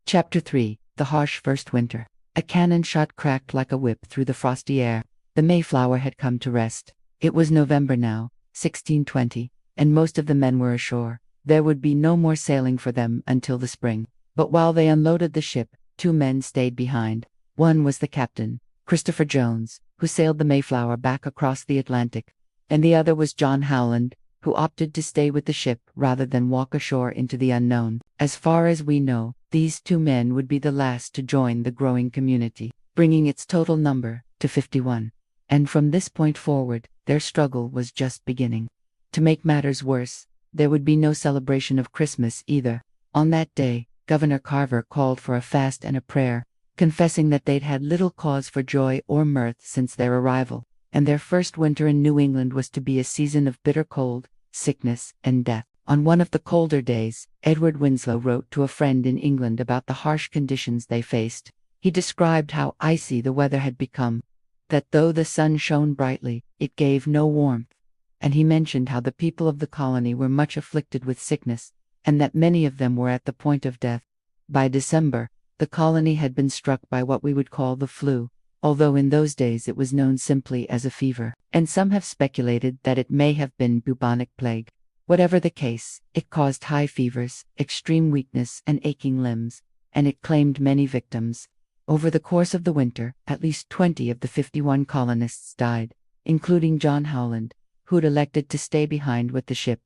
Chapter 3. The Harsh First Winter. A cannon shot cracked like a whip through the frosty air. The Mayflower had come to rest. It was November now, 1620, and most of the men were ashore. There would be no more sailing for them until the spring. But while they unloaded the ship, two men stayed behind. One was the captain, Christopher Jones, who sailed the Mayflower back across the Atlantic, and the other was John Howland, who opted to stay with the ship rather than walk ashore into the unknown. As far as we know, these two men would be the last to join the growing community, bringing its total number to 51. And from this point forward, their struggle was just beginning. To make matters worse, there would be no celebration of Christmas either. On that day, Governor Carver called for a fast and a prayer, confessing that they'd had little cause for joy or mirth since their arrival, and their first winter in New England was to be a season of bitter cold, sickness, and death. On one of the colder days, Edward Winslow wrote to a friend in England about the harsh conditions they faced. He described how icy the weather had become, that though the sun shone brightly, it gave no warmth, and he mentioned how the people of the colony were much afflicted with sickness, and that many of them were at the point of death. By December, the colony had been struck by what we would call the flu, although in those days it was known simply as a fever, and some have speculated that it may have been bubonic plague. Whatever the case, it caused high fevers, extreme weakness, and aching limbs, and it claimed many victims. Over the course of the winter, at least 20 of the 51 colonists died, including John Howland, who'd elected to stay behind with the ship.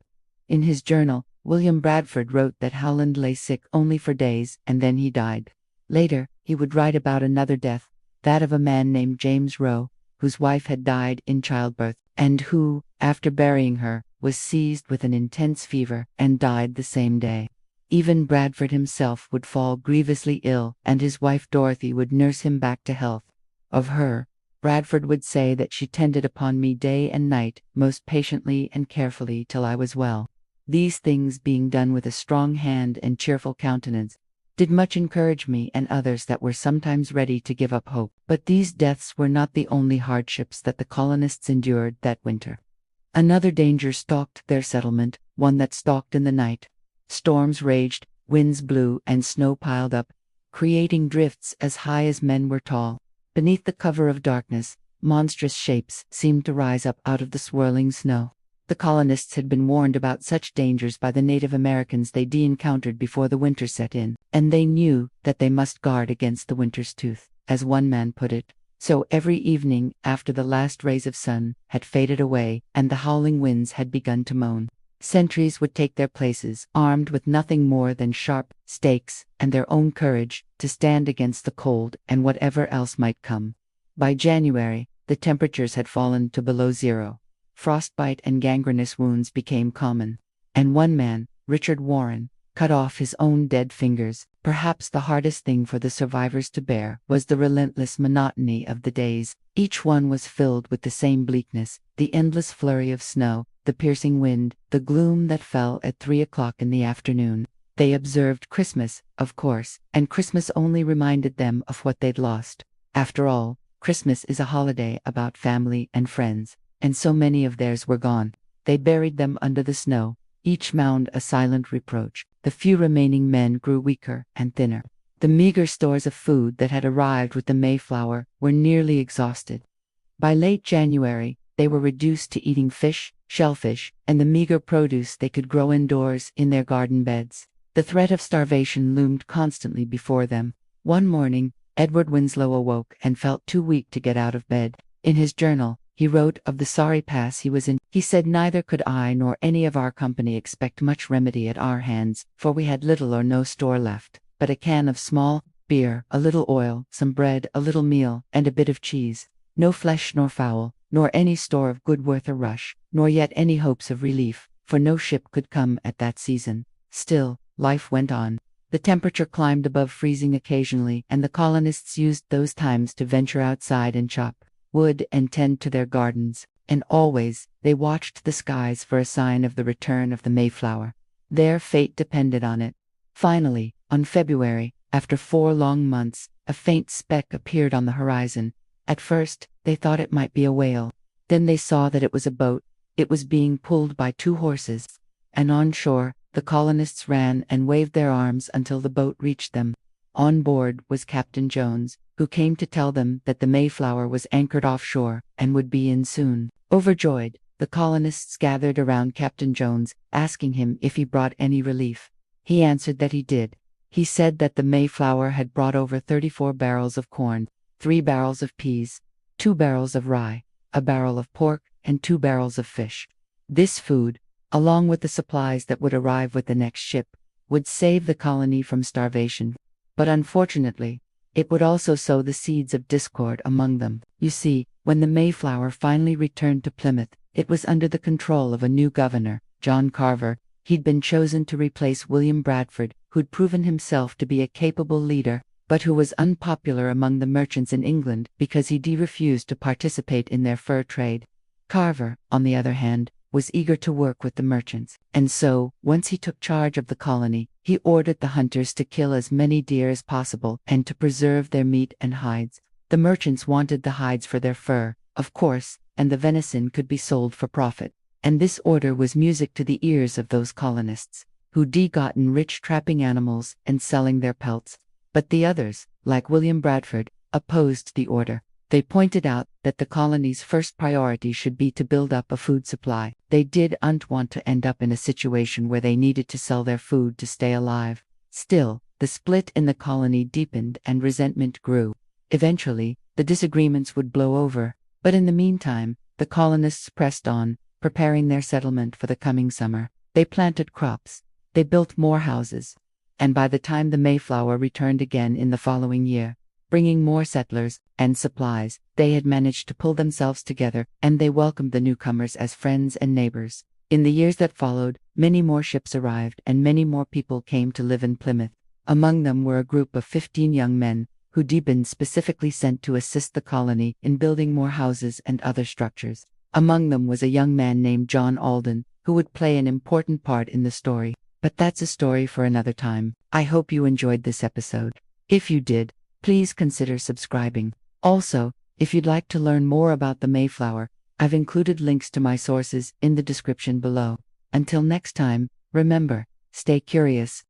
In his journal, William Bradford wrote that Howland lay sick only for days and then he died. Later, he would write about another death, that of a man named James Rowe, whose wife had died in childbirth, and who, after burying her, was seized with an intense fever and died the same day. Even Bradford himself would fall grievously ill, and his wife Dorothy would nurse him back to health. Of her, Bradford would say that she tended upon me day and night, most patiently and carefully till I was well. These things being done with a strong hand and cheerful countenance, did much encourage me and others that were sometimes ready to give up hope. But these deaths were not the only hardships that the colonists endured that winter. Another danger stalked their settlement, one that stalked in the night. Storms raged, winds blew, and snow piled up, creating drifts as high as men were tall. Beneath the cover of darkness, monstrous shapes seemed to rise up out of the swirling snow. The colonists had been warned about such dangers by the Native Americans they'd encountered before the winter set in, and they knew that they must guard against the winter's tooth, as one man put it. So every evening, after the last rays of sun had faded away and the howling winds had begun to moan, sentries would take their places, armed with nothing more than sharp stakes and their own courage, to stand against the cold and whatever else might come. By January, the temperatures had fallen to below zero. Frostbite and gangrenous wounds became common, and one man, Richard Warren, cut off his own dead fingers. Perhaps the hardest thing for the survivors to bear was the relentless monotony of the days. Each one was filled with the same bleakness, the endless flurry of snow, the piercing wind, the gloom that fell at 3 o'clock in the afternoon. They observed Christmas, of course, and Christmas only reminded them of what they'd lost. After all, Christmas is a holiday about family and friends, and so many of theirs were gone. They buried them under the snow, each mound a silent reproach. The few remaining men grew weaker and thinner. The meager stores of food that had arrived with the Mayflower were nearly exhausted. By late January, they were reduced to eating fish, shellfish, and the meager produce they could grow indoors in their garden beds. The threat of starvation loomed constantly before them. One morning, Edward Winslow awoke and felt too weak to get out of bed. In his journal, he wrote of the sorry pass he was in. He said, "Neither could I nor any of our company expect much remedy at our hands, for we had little or no store left, but a can of small beer, a little oil, some bread, a little meal, and a bit of cheese. No flesh nor fowl, nor any store of good worth a rush, nor yet any hopes of relief, for no ship could come at that season." Still, life went on. The temperature climbed above freezing occasionally, and the colonists used those times to venture outside and chop wood and tend to their gardens, and always they watched the skies for a sign of the return of the Mayflower. Their fate depended on it. Finally, on February, after 4 long months, a faint speck appeared on the horizon. At first, they thought it might be a whale. Then they saw that it was a boat. It was being pulled by 2 horses, and on shore, the colonists ran and waved their arms until the boat reached them. On board was Captain Jones, who came to tell them that the Mayflower was anchored offshore and would be in soon. Overjoyed, the colonists gathered around Captain Jones, asking him if he brought any relief. He answered that he did. He said that the Mayflower had brought over 34 barrels of corn, 3 barrels of peas, 2 barrels of rye, a barrel of pork, and 2 barrels of fish. This food, along with the supplies that would arrive with the next ship, would save the colony from starvation. But unfortunately, it would also sow the seeds of discord among them. You see, when the Mayflower finally returned to Plymouth, it was under the control of a new governor, John Carver. He'd been chosen to replace William Bradford, who'd proven himself to be a capable leader, but who was unpopular among the merchants in England because he refused to participate in their fur trade. Carver, on the other hand, was eager to work with the merchants, and so, once he took charge of the colony, he ordered the hunters to kill as many deer as possible and to preserve their meat and hides. The merchants wanted the hides for their fur, of course, and the venison could be sold for profit. And this order was music to the ears of those colonists, who'd gotten rich trapping animals and selling their pelts. But the others, like William Bradford, opposed the order. They pointed out that the colony's first priority should be to build up a food supply. They didn't want to end up in a situation where they needed to sell their food to stay alive. Still, the split in the colony deepened and resentment grew. Eventually, the disagreements would blow over, but in the meantime, the colonists pressed on, preparing their settlement for the coming summer. They planted crops, they built more houses, and by the time the Mayflower returned again in the following year, bringing more settlers and supplies, they had managed to pull themselves together, and they welcomed the newcomers as friends and neighbors. In the years that followed, many more ships arrived and many more people came to live in Plymouth. Among them were a group of 15 young men, who'd been specifically sent to assist the colony in building more houses and other structures. Among them was a young man named John Alden, who would play an important part in the story. But that's a story for another time. I hope you enjoyed this episode. If you did, please consider subscribing. Also, if you'd like to learn more about the Mayflower, I've included links to my sources in the description below. Until next time, remember, stay curious,